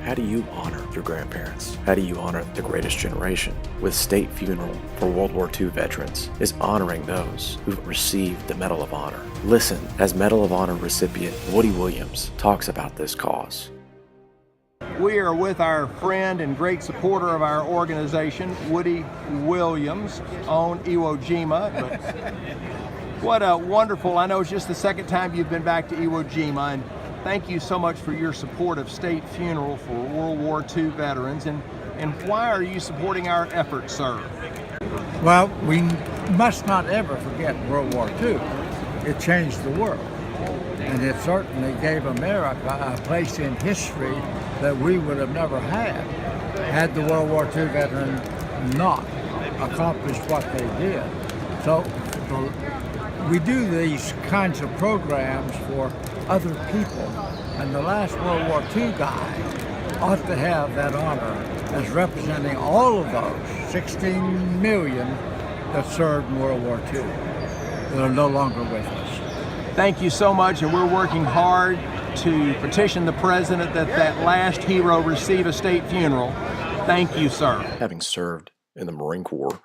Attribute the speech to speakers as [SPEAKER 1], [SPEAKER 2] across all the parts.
[SPEAKER 1] How do you honor your grandparents? How do you honor the greatest generation? With State Funeral for World War II Veterans is honoring those who've received the Medal of Honor. Listen as Medal of Honor recipient Woody Williams talks about this cause.
[SPEAKER 2] We are with our friend and great supporter of our organization, Woody Williams, on Iwo Jima. But what a wonderful, I know it's just the second time you've been back to Iwo Jima, and thank you so much for your support of State Funeral for World War II Veterans. And why are you supporting our efforts, sir?
[SPEAKER 3] Well, we must not ever forget World War II. It changed the world. And it certainly gave America a place in history that we would have never had the World War II veterans not accomplished what they did. So we do these kinds of programs for other people, and the last World War II guy ought to have that honor as representing all of those 16 million that served in World War II that are no longer with us.
[SPEAKER 2] Thank you so much, and we're working hard to petition the president that that last hero receive a state funeral. Thank you, sir.
[SPEAKER 1] Having served in the Marine Corps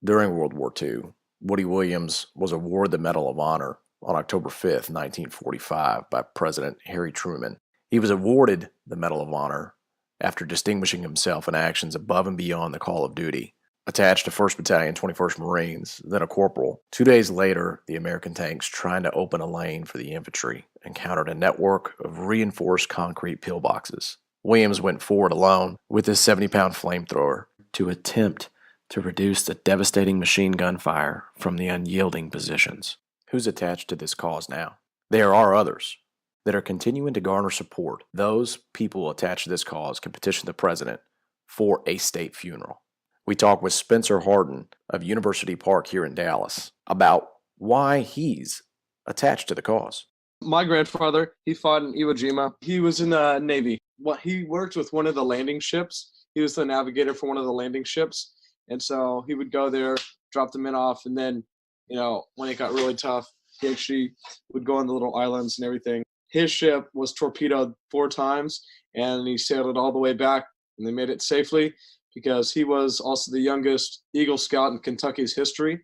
[SPEAKER 1] during World War II, Woody Williams was awarded the Medal of Honor on October 5th, 1945 by President Harry Truman. He was awarded the Medal of Honor after distinguishing himself in actions above and beyond the call of duty. Attached to 1st Battalion, 21st Marines, then a corporal. 2 days later, the American tanks trying to open a lane for the infantry encountered a network of reinforced concrete pillboxes. Williams went forward alone with his 70-pound flamethrower to attempt to reduce the devastating machine gun fire from the unyielding positions. Who's attached to this cause now? There are others that are continuing to garner support. Those people attached to this cause can petition the president for a state funeral. We talked with Spencer Harden of University Park here in Dallas about why he's attached to the cause.
[SPEAKER 4] My grandfather, he fought in Iwo Jima. He was in the Navy. He worked with one of the landing ships. He was the navigator for one of the landing ships. And so he would go there, drop the men off, and then, when it got really tough, he actually would go on the little islands and everything. His ship was torpedoed 4 times, and he sailed it all the way back, and they made it safely because he was also the youngest Eagle Scout in Kentucky's history,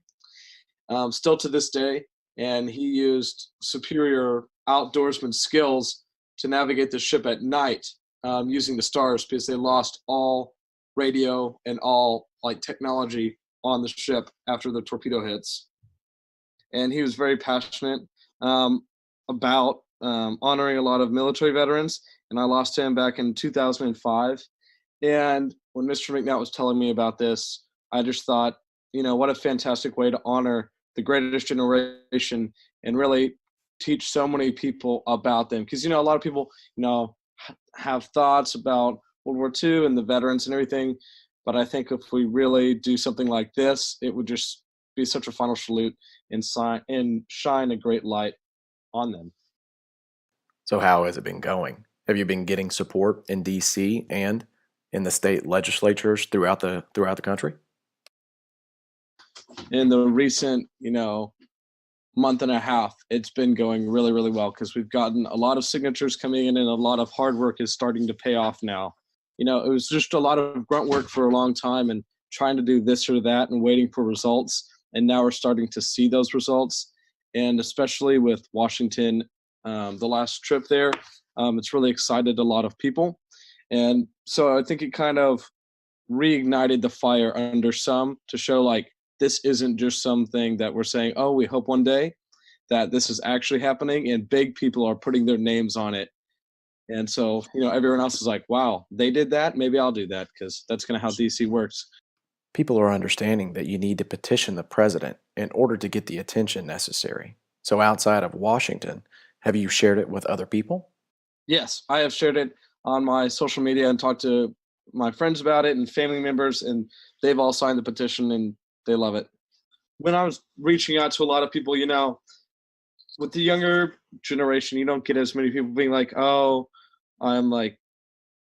[SPEAKER 4] still to this day. And he used superior outdoorsman skills to navigate the ship at night using the stars because they lost all radio and all technology on the ship after the torpedo hits. And he was very passionate about honoring a lot of military veterans. And I lost him back in 2005. And when Mr. McNatt was telling me about this, I just thought, what a fantastic way to honor the greatest generation and really teach so many people about them. Because, a lot of people, have thoughts about World War II and the veterans and everything. But I think if we really do something like this, it would just be such a final salute and shine a great light on them.
[SPEAKER 1] So how has it been going? Have you been getting support in D.C. and in the state legislatures throughout the country?
[SPEAKER 4] In the recent, month and a half, it's been going really, really well because we've gotten a lot of signatures coming in and a lot of hard work is starting to pay off now. It was just a lot of grunt work for a long time and trying to do this or that and waiting for results. And now we're starting to see those results. And especially with Washington, the last trip there, it's really excited a lot of people. And so I think it kind of reignited the fire under some to show this isn't just something that we're saying, oh, we hope one day that this is actually happening and big people are putting their names on it. And so, everyone else is like, wow, they did that. Maybe I'll do that because that's kind of how DC works.
[SPEAKER 1] People are understanding that you need to petition the president in order to get the attention necessary. So outside of Washington, have you shared it with other people?
[SPEAKER 4] Yes, I have shared it on my social media and talked to my friends about it and family members, and they've all signed the petition and they love it. When I was reaching out to a lot of people, with the younger generation, you don't get as many people being like, oh, I'm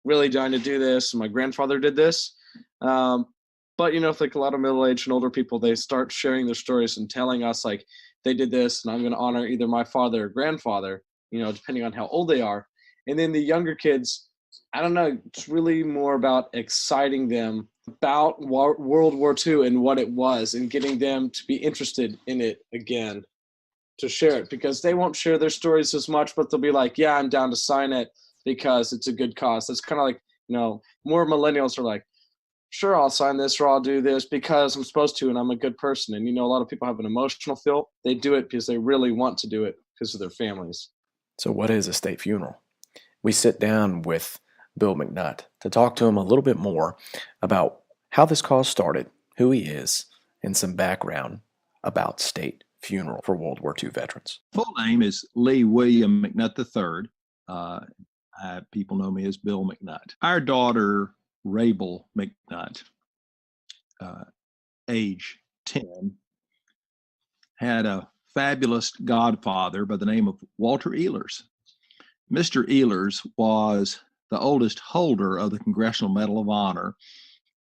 [SPEAKER 4] really dying to do this. And my grandfather did this. But, a lot of middle-aged and older people, they start sharing their stories and telling us they did this and I'm going to honor either my father or grandfather, depending on how old they are. And then the younger kids I don't know. It's really more about exciting them about World War II and what it was, and getting them to be interested in it again, to share it, because they won't share their stories as much, but they'll be like, yeah, I'm down to sign it because it's a good cause. That's kind of like, more millennials are like, sure, I'll sign this or I'll do this because I'm supposed to and I'm a good person. And, a lot of people have an emotional feel. They do it because they really want to do it because of their families.
[SPEAKER 1] So what is a state funeral? We sit down with Bill McNutt to talk to him a little bit more about how this cause started, who he is, and some background about state funeral for World War II veterans.
[SPEAKER 5] Full name is Lee William McNutt III. People know me as Bill McNutt. Our daughter, Rabel McNutt, age 10, had a fabulous godfather by the name of Walter Ehlers. Mr. Ehlers was the oldest holder of the Congressional Medal of Honor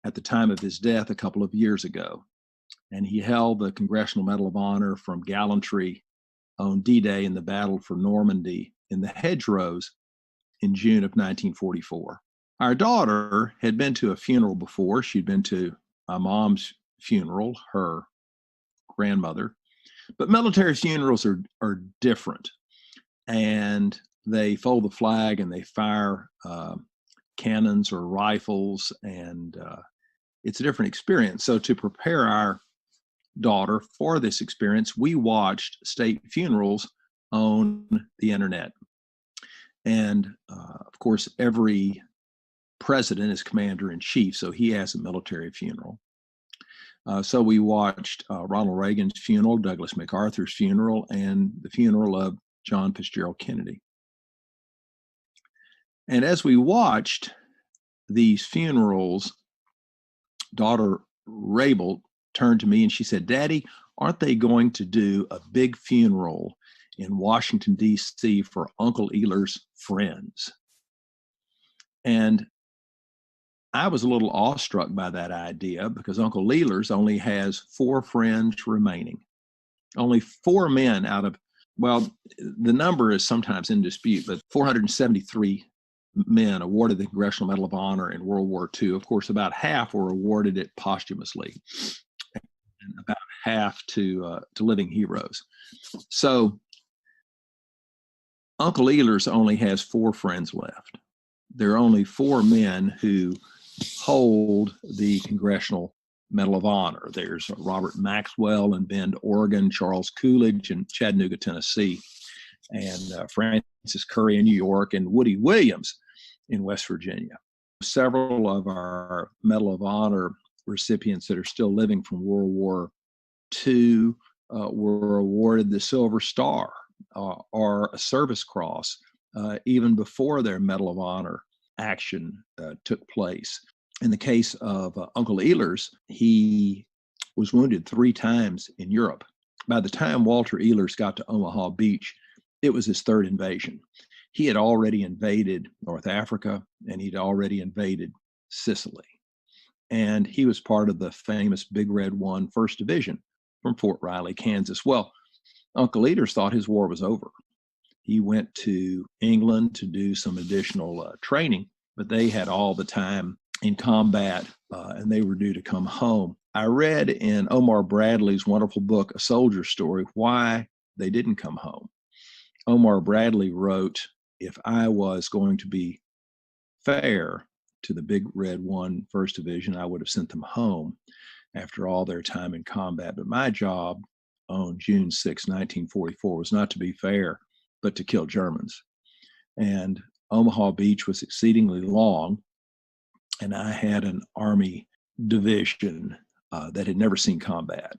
[SPEAKER 5] at the time of his death a couple of years ago. And he held the Congressional Medal of Honor from gallantry on D-Day in the Battle for Normandy in the hedgerows in June of 1944. Our daughter had been to a funeral before. She'd been to my mom's funeral, her grandmother. But military funerals are different. And they fold the flag and they fire cannons or rifles, and it's a different experience. So to prepare our daughter for this experience, we watched state funerals on the internet. And of course, every president is commander-in-chief, so he has a military funeral. So we watched Ronald Reagan's funeral, Douglas MacArthur's funeral, and the funeral of John Fitzgerald Kennedy. And as we watched these funerals, daughter Rabel turned to me and she said, "Daddy, aren't they going to do a big funeral in Washington, D.C. for Uncle Ehlers' friends?" And I was a little awestruck by that idea, because Uncle Ehlers only has 4 friends remaining. Only 4 men out of, well, the number is sometimes in dispute, but 473 men awarded the Congressional Medal of Honor in World War II. Of course, about half were awarded it posthumously, and about half to living heroes. So Uncle Ehlers only has 4 friends left. There are only 4 men who hold the Congressional Medal of Honor. There's Robert Maxwell in Bend, Oregon, Charles Coolidge in Chattanooga, Tennessee, and Francis Curry in New York, and Woody Williams in West Virginia. Several of our Medal of Honor recipients that are still living from World War II were awarded the Silver Star or a Service Cross even before their Medal of Honor action took place. In the case of Uncle Ehlers, he was wounded 3 times in Europe. By the time Walter Ehlers got to Omaha Beach, it was his 3rd invasion. He had already invaded North Africa, and he'd already invaded Sicily. And he was part of the famous Big Red 1 1st Division from Fort Riley, Kansas. Well, Uncle Ehlers thought his war was over. He went to England to do some additional training, but they had all the time in combat, and they were due to come home. I read in Omar Bradley's wonderful book, A Soldier's Story, why they didn't come home. Omar Bradley wrote, "If I was going to be fair to the Big Red 1 1st Division, I would have sent them home after all their time in combat. But my job on June 6, 1944 was not to be fair, but to kill Germans." And Omaha Beach was exceedingly long, and I had an Army division that had never seen combat.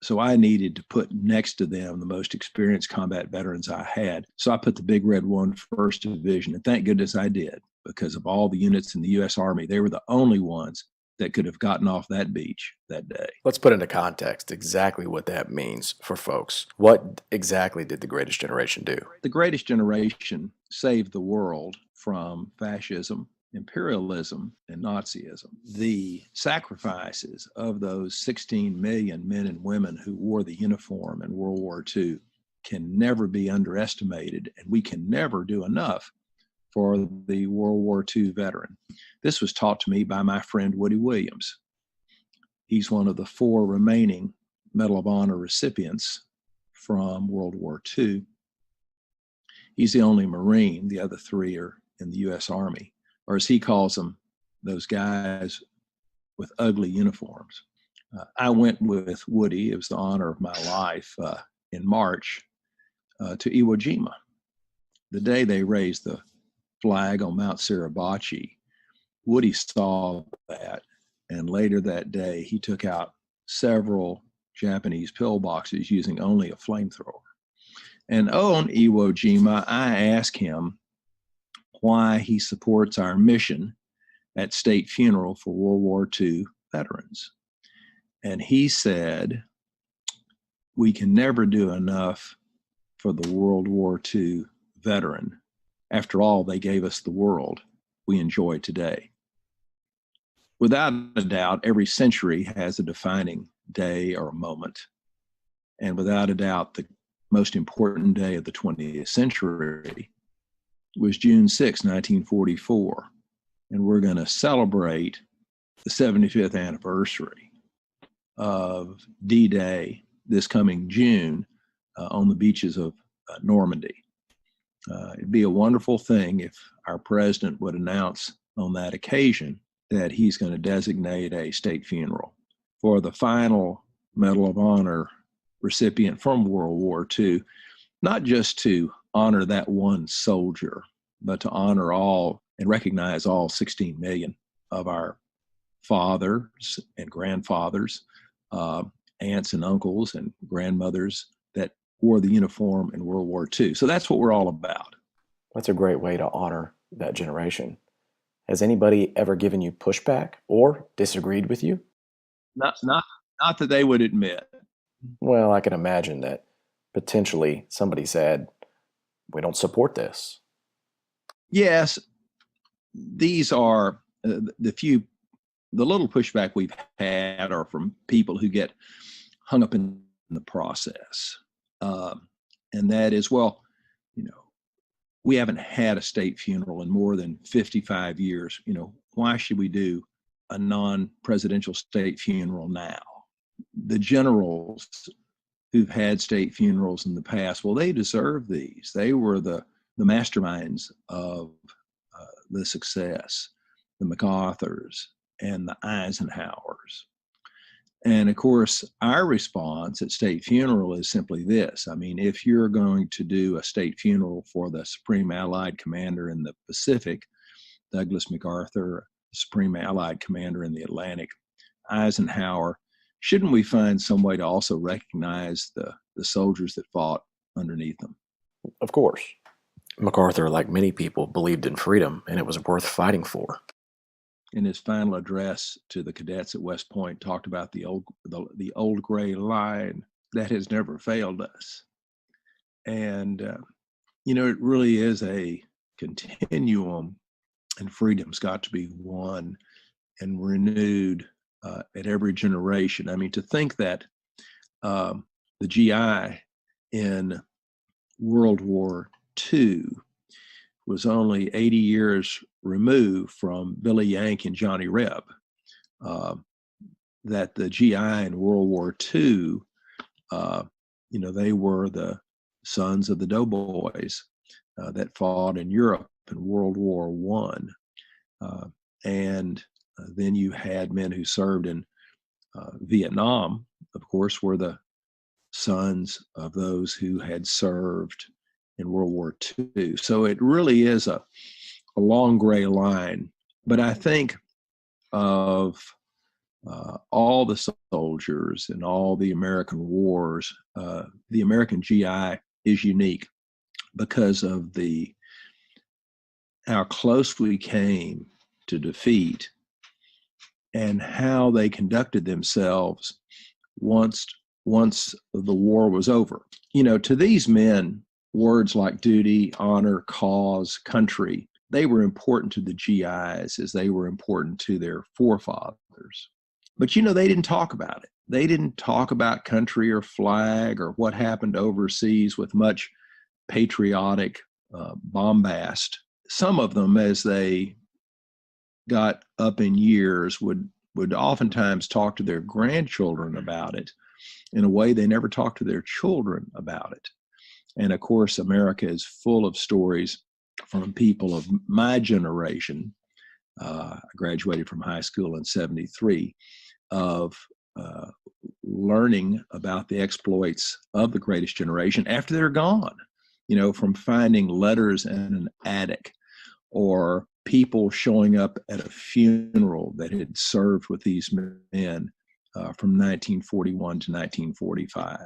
[SPEAKER 5] So I needed to put next to them the most experienced combat veterans I had. So I put the Big Red 1 1st Division, and thank goodness I did, because of all the units in the U.S. Army, they were the only ones that could have gotten off that beach that day.
[SPEAKER 1] Let's put into context exactly what that means for folks. What exactly did the Greatest Generation do?
[SPEAKER 5] The Greatest Generation saved the world from fascism, imperialism, and Nazism. The sacrifices of those 16 million men and women who wore the uniform in World War II can never be underestimated, and we can never do enough for the World War II veteran. This was taught to me by my friend Woody Williams. He's one of the 4 remaining Medal of Honor recipients from World War II. He's the only Marine. The other 3 are in the U.S. Army, or as he calls them, those guys with ugly uniforms. I went with Woody. It was the honor of my life in March to Iwo Jima. The day they raised the flag on Mount Suribachi, Woody saw that, and later that day he took out several Japanese pillboxes using only a flamethrower. And on Iwo Jima, I asked him why he supports our mission at State Funeral for World War II veterans. And he said, we can never do enough for the World War II veteran. After all, they gave us the world we enjoy today. Without a doubt, every century has a defining day or a moment. And without a doubt, the most important day of the 20th century was June 6, 1944. And we're going to celebrate the 75th anniversary of D-Day this coming June on the beaches of Normandy. It'd be a wonderful thing if our president would announce on that occasion that he's going to designate a state funeral for the final Medal of Honor recipient from World War II, not just to honor that one soldier, but to honor all and recognize all 16 million of our fathers and grandfathers, aunts and uncles and grandmothers that wore the uniform in World War II. So that's what we're all about.
[SPEAKER 1] That's a great way to honor that generation. Has anybody ever given you pushback or disagreed with you?
[SPEAKER 5] Not that they would admit.
[SPEAKER 1] Well, I can imagine that potentially somebody said, we don't support this.
[SPEAKER 5] Yes, these are the little pushback we've had are from people who get hung up in the process. And that is, well, we haven't had a state funeral in more than 55 years. Why should we do a non-presidential state funeral now? The generals who've had state funerals in the past, well, they deserve these. They were the masterminds of the success, the MacArthurs and the Eisenhowers. And of course, our response at State Funeral is simply this. I mean, if you're going to do a state funeral for the Supreme Allied Commander in the Pacific, Douglas MacArthur, Supreme Allied Commander in the Atlantic, Eisenhower, shouldn't we find some way to also recognize the soldiers that fought underneath them?
[SPEAKER 1] Of course. MacArthur, like many people, believed in freedom, and it was worth fighting for.
[SPEAKER 5] In his final address to the cadets at West Point, talked about the old gray line that has never failed us. And, it really is a continuum, and freedom's got to be won and renewed at every generation. I mean, to think that the GI in World War II was only 80 years removed from Billy Yank and Johnny Reb, that the GI in World War II, they were the sons of the doughboys that fought in Europe in World War I. And then you had men who served in Vietnam, of course, were the sons of those who had served in World War II. So it really is a long gray line. But I think of all the soldiers and all the American wars, the American GI is unique because of how close we came to defeat and how they conducted themselves once the war was over. To these men, words like duty, honor, cause, country, they were important to the GIs as they were important to their forefathers. But they didn't talk about it. They didn't talk about country or flag or what happened overseas with much patriotic bombast some of them, as they got up in years, would oftentimes talk to their grandchildren about it in a way they never talked to their children about it. And of course, America is full of stories from people of my generation. I graduated from high school in '73, of learning about the exploits of the greatest generation after they're gone, from finding letters in an attic, or people showing up at a funeral that had served with these men from 1941 to 1945.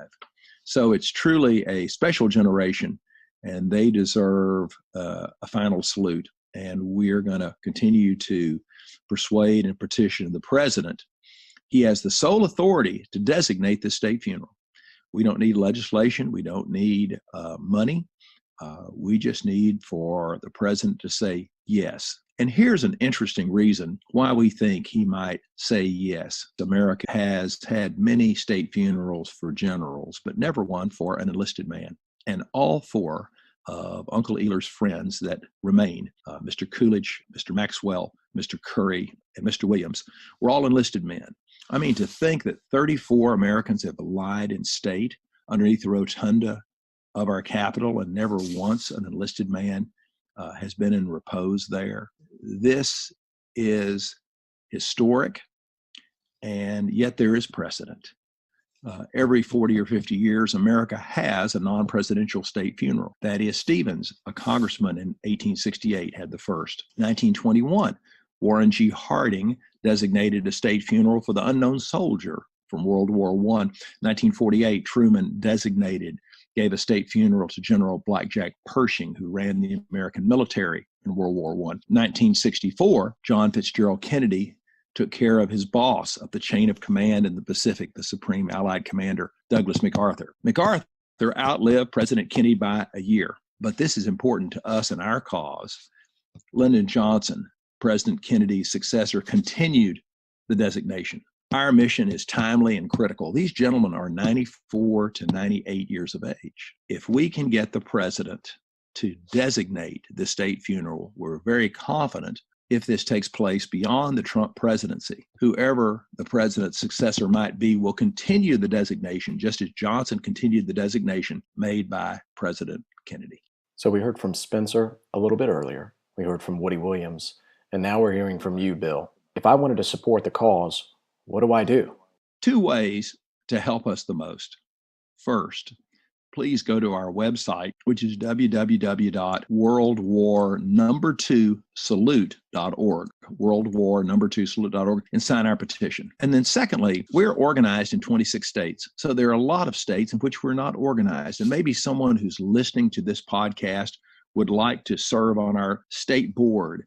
[SPEAKER 5] So it's truly a special generation, and they deserve a final salute. And we're going to continue to persuade and petition the president. He has the sole authority to designate the state funeral. We don't need legislation. We don't need money. We just need for the president to say yes. And here's an interesting reason why we think he might say yes. America has had many state funerals for generals, but never one for an enlisted man. And all four of Uncle Ealer's friends that remain, Mr. Coolidge, Mr. Maxwell, Mr. Curry, and Mr. Williams, were all enlisted men. I mean, to think that 34 Americans have lied in state underneath the rotunda of our Capitol, and never once an enlisted man has been in repose there. This is historic, and yet there is precedent. Every 40 or 50 years, America has a non-presidential state funeral. Thaddeus Stevens, a congressman in 1868, had the first. 1921, Warren G. Harding designated a state funeral for the unknown soldier from World War I. 1948, Truman gave a state funeral to General Blackjack Pershing, who ran the American military in World War I. 1964, John Fitzgerald Kennedy took care of his boss of the chain of command in the Pacific, the Supreme Allied Commander, Douglas MacArthur. MacArthur outlived President Kennedy by a year, but this is important to us and our cause. Lyndon Johnson, President Kennedy's successor, continued the designation. Our mission is timely and critical. These gentlemen are 94 to 98 years of age. If we can get the president to designate the state funeral, we're very confident if this takes place beyond the Trump presidency, whoever the president's successor might be will continue the designation, just as Johnson continued the designation made by President Kennedy.
[SPEAKER 1] So we heard from Spencer a little bit earlier. We heard from Woody Williams. And now we're hearing from you, Bill. If I wanted to support the cause, what do I do?
[SPEAKER 5] Two ways to help us the most. First, please go to our website, which is www.worldwar2salute.org, worldwar2salute.org, and sign our petition. And then secondly, we're organized in 26 states. So there are a lot of states in which we're not organized. And maybe someone who's listening to this podcast would like to serve on our state board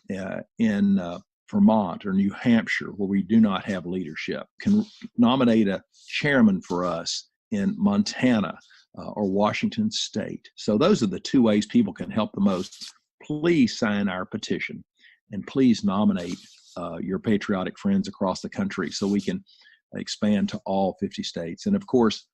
[SPEAKER 5] in Vermont or New Hampshire, where we do not have leadership, can nominate a chairman for us in Montana or Washington State. So those are the two ways people can help the most. Please sign our petition, and please nominate your patriotic friends across the country so we can expand to all 50 states. And of course,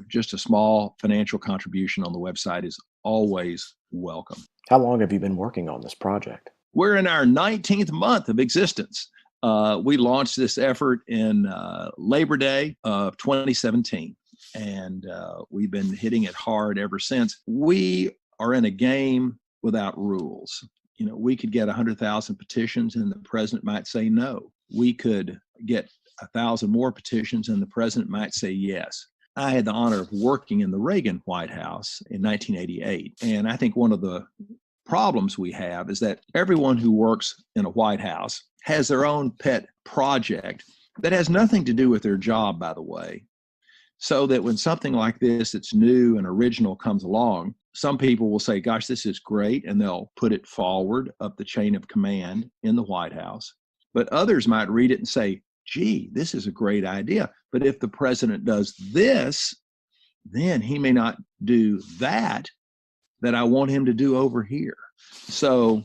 [SPEAKER 5] just a small financial contribution on the website is always welcome.
[SPEAKER 1] How long have you been working on this project?
[SPEAKER 5] We're in our 19th month of existence. We launched this effort in Labor Day of 2017, and we've been hitting it hard ever since. We are in a game without rules. We could get 100,000 petitions and the president might say no. We could get 1,000 more petitions and the president might say yes. I had the honor of working in the Reagan White House in 1988, and I think one of the problems we have is that everyone who works in a White House has their own pet project that has nothing to do with their job, by the way. So that when something like this that's new and original comes along, some people will say, gosh, this is great, and they'll put it forward up the chain of command in the White House. But others might read it and say, gee, this is a great idea. But if the president does this, then he may not do that I want him to do over here. So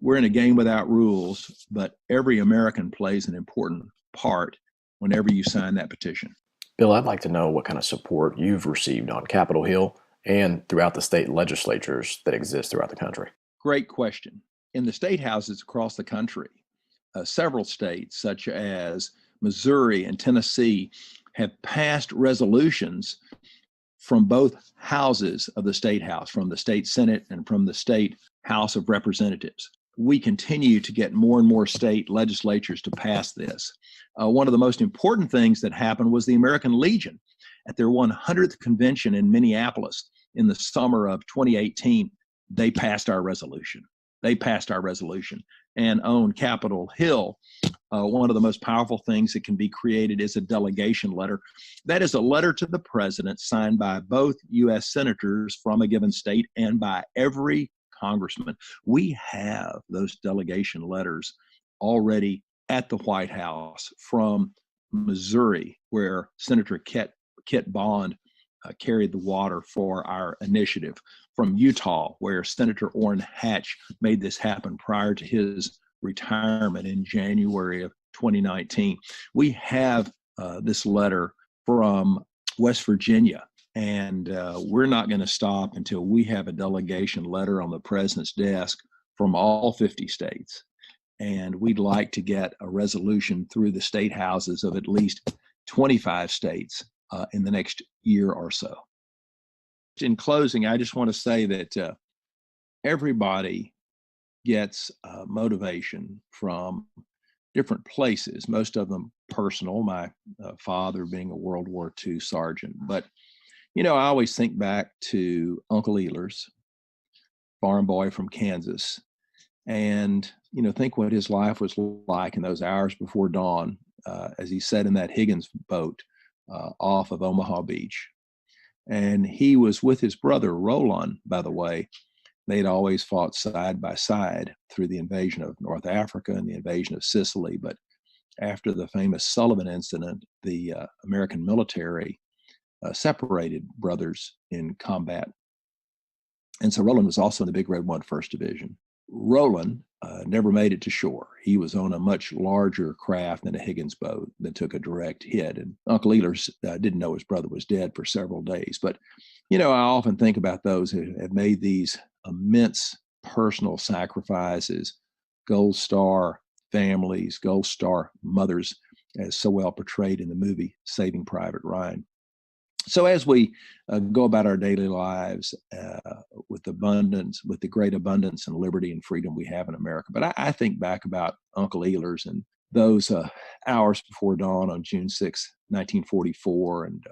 [SPEAKER 5] we're in a game without rules, but every American plays an important part whenever you sign that petition.
[SPEAKER 1] Bill, I'd like to know what kind of support you've received on Capitol Hill and throughout the state legislatures that exist throughout the country.
[SPEAKER 5] Great question. in the state houses across the country, several states, such as Missouri and Tennessee, have passed resolutions from both houses of the state house, from the state Senate and from the state House of Representatives. We continue to get more and more state legislatures to pass this. One of the most important things that happened was the American Legion at their 100th convention in Minneapolis in the summer of 2018. They passed our resolution. And on Capitol Hill, one of the most powerful things that can be created is a delegation letter. That is a letter to the president signed by both U.S. senators from a given state and by every congressman. We have those delegation letters already at the White House from Missouri, where Senator Kit Bond carried the water for our initiative, from Utah, where Senator Orrin Hatch made this happen prior to his retirement in January of 2019. We have this letter from West Virginia, and we're not going to stop until we have a delegation letter on the president's desk from all 50 states. And we'd like to get a resolution through the state houses of at least 25 states in the next year or so. In closing, I just want to say that everybody gets motivation from different places, most of them personal, my father being a World War II sergeant. But, I always think back to Uncle Ehlers, farm boy from Kansas, and, think what his life was like in those hours before dawn as he sat in that Higgins boat off of Omaha Beach. And he was with his brother, Roland, by the way. They'd always fought side by side through the invasion of North Africa and the invasion of Sicily. But after the famous Sullivan incident, the American military separated brothers in combat. And so Roland was also in the Big Red 1 First Division. Roland never made it to shore. He was on a much larger craft than a Higgins boat that took a direct hit. And Uncle Ehlers didn't know his brother was dead for several days. But, I often think about those who have made these immense personal sacrifices, Gold Star families, Gold Star mothers, as so well portrayed in the movie Saving Private Ryan. So as we go about our daily lives with the great abundance and liberty and freedom we have in America, but I think back about Uncle Ehlers and those hours before dawn on June 6, 1944, and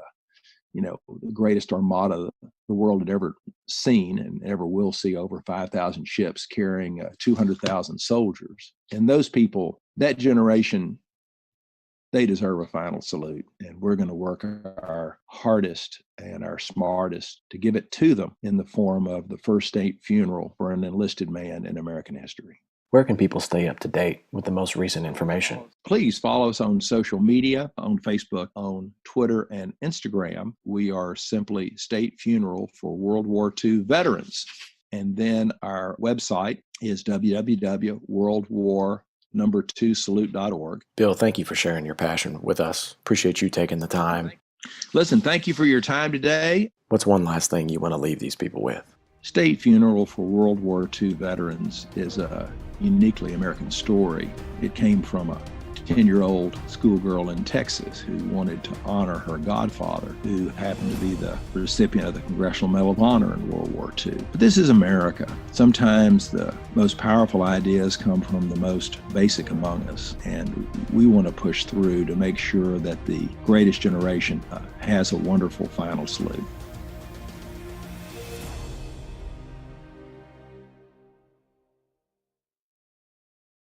[SPEAKER 5] the greatest armada the world had ever seen and ever will see, over 5,000 ships carrying 200,000 soldiers. And those people, that generation, they deserve a final salute. And we're going to work our hardest and our smartest to give it to them in the form of the first state funeral for an enlisted man in American history.
[SPEAKER 1] Where can people stay up to date with the most recent information?
[SPEAKER 5] Please follow us on social media, on Facebook, on Twitter, and Instagram. We are simply State Funeral for World War II Veterans. And then our website is www.worldwar2salute.org.
[SPEAKER 1] Bill, thank you for sharing your passion with us. Appreciate you taking the time.
[SPEAKER 5] Listen, thank you for your time today.
[SPEAKER 1] What's one last thing you want to leave these people with?
[SPEAKER 5] State Funeral for World War II Veterans is a uniquely American story. It came from a 10-year-old schoolgirl in Texas who wanted to honor her godfather, who happened to be the recipient of the Congressional Medal of Honor in World War II. But this is America. Sometimes the most powerful ideas come from the most basic among us, and we want to push through to make sure that the greatest generation has a wonderful final salute.